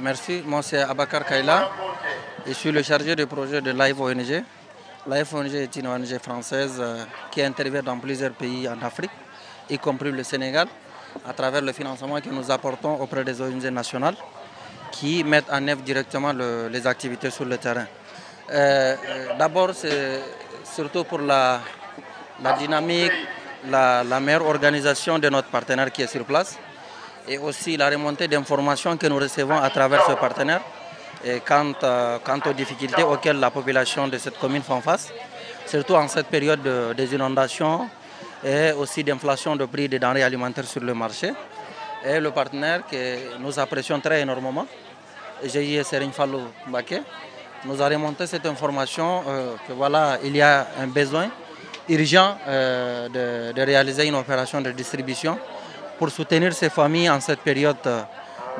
Merci. Moi, c'est Abakar Kaila. Je suis le chargé de projet de Live ONG. Live ONG est une ONG française qui intervient dans plusieurs pays en Afrique, y compris le Sénégal, à travers le financement que nous apportons auprès des ONG nationales qui mettent en œuvre directement les activités sur le terrain. D'abord, c'est surtout pour la dynamique, la meilleure organisation de notre partenaire qui est sur place et aussi la remontée d'informations que nous recevons à travers ce partenaire et quant aux difficultés auxquelles la population de cette commune fait face, surtout en cette période des inondations et aussi d'inflation de prix des denrées alimentaires sur le marché. Et le partenaire que nous apprécions très énormément, GIE Serigne Fallou Mbacké, nous a remonté cette information que voilà, il y a un besoin urgent de réaliser une opération de distribution pour soutenir ces familles en cette période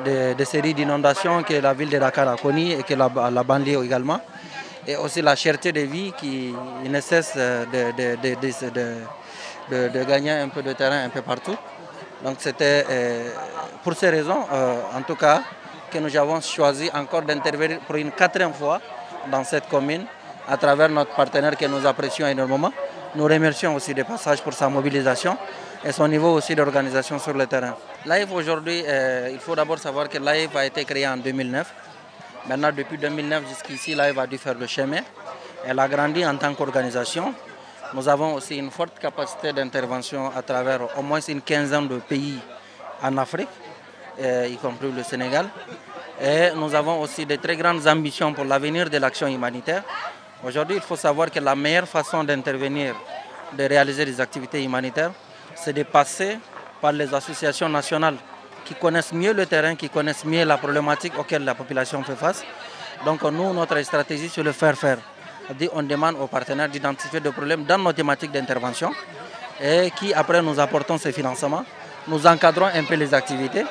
de série d'inondations que la ville de Dakar a connue et que la banlieue également. Et aussi la cherté de vie qui ne cesse de gagner un peu de terrain un peu partout. Donc c'était pour ces raisons, en tout cas, que nous avons choisi encore d'intervenir pour une 4e fois dans cette commune à travers notre partenaire que nous apprécions énormément. Nous remercions aussi de passage pour sa mobilisation et son niveau aussi d'organisation sur le terrain. Live aujourd'hui, il faut d'abord savoir que Live a été créé en 2009. Maintenant, depuis 2009 jusqu'ici, Live a dû faire le chemin. Elle a grandi en tant qu'organisation. Nous avons aussi une forte capacité d'intervention à travers au moins une 15aine de pays en Afrique, y compris le Sénégal. Et nous avons aussi de très grandes ambitions pour l'avenir de l'action humanitaire. Aujourd'hui, il faut savoir que la meilleure façon d'intervenir, de réaliser des activités humanitaires, c'est de passer par les associations nationales qui connaissent mieux le terrain, qui connaissent mieux la problématique auquel la population fait face. Donc nous, notre stratégie, c'est le faire-faire. On demande aux partenaires d'identifier des problèmes dans nos thématiques d'intervention et qui, après, nous apportons ces financements. Nous encadrons un peu les activités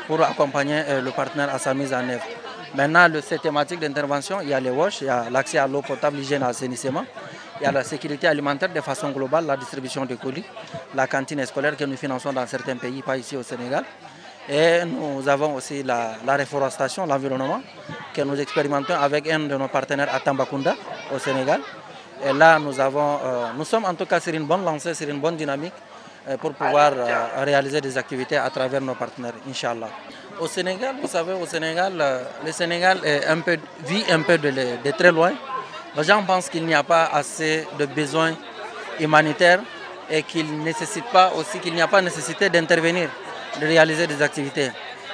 pour accompagner le partenaire à sa mise en œuvre. Maintenant, ces thématiques d'intervention, il y a les WASH, il y a l'accès à l'eau potable, l'hygiène et l'assainissement, il y a la sécurité alimentaire de façon globale, la distribution de colis, la cantine scolaire que nous finançons dans certains pays, pas ici au Sénégal. Et nous avons aussi la réforestation, l'environnement, que nous expérimentons avec un de nos partenaires à Tambacounda, au Sénégal. Et là, nous sommes en tout cas sur une bonne lancée, sur une bonne dynamique pour pouvoir réaliser des activités à travers nos partenaires, Inch'Allah. Au Sénégal, vous savez, au Sénégal, le Sénégal vit un peu de très loin. Les gens pensent qu'il n'y a pas assez de besoins humanitaires et qu'il n'y a pas nécessité d'intervenir, de réaliser des activités.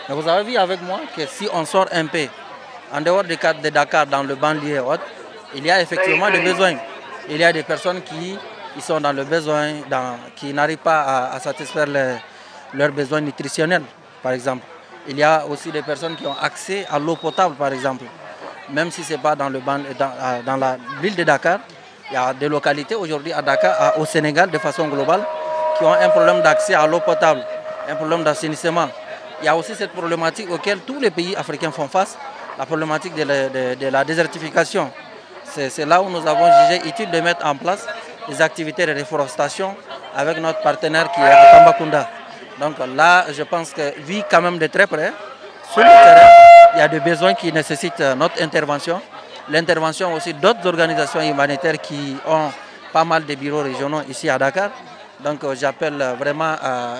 Mais vous avez vu avec moi que si on sort un peu en dehors du cadre de Dakar, dans le banlieue et autres, il y a effectivement des besoins. Il y a des personnes qui sont dans le besoin, qui n'arrivent pas à satisfaire leurs besoins nutritionnels, par exemple. Il y a aussi des personnes qui ont accès à l'eau potable, par exemple. Même si ce n'est pas dans la ville de Dakar, il y a des localités aujourd'hui à Dakar, au Sénégal, de façon globale, qui ont un problème d'accès à l'eau potable, un problème d'assainissement. Il y a aussi cette problématique auquel tous les pays africains font face, la problématique de la désertification. C'est là où nous avons jugé utile de mettre en place des activités de réforestation avec notre partenaire qui est à Tambacounda. Donc là, je pense que, vu quand même de très près, sur le terrain, il y a des besoins qui nécessitent notre intervention. L'intervention aussi d'autres organisations humanitaires qui ont pas mal de bureaux régionaux ici à Dakar. Donc j'appelle vraiment,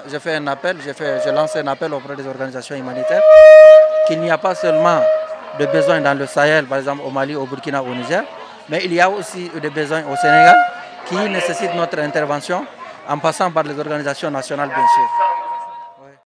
je lance un appel auprès des organisations humanitaires qu'il n'y a pas seulement de besoins dans le Sahel, par exemple au Mali, au Burkina, au Niger, mais il y a aussi des besoins au Sénégal qui nécessitent notre intervention en passant par les organisations nationales, bien sûr.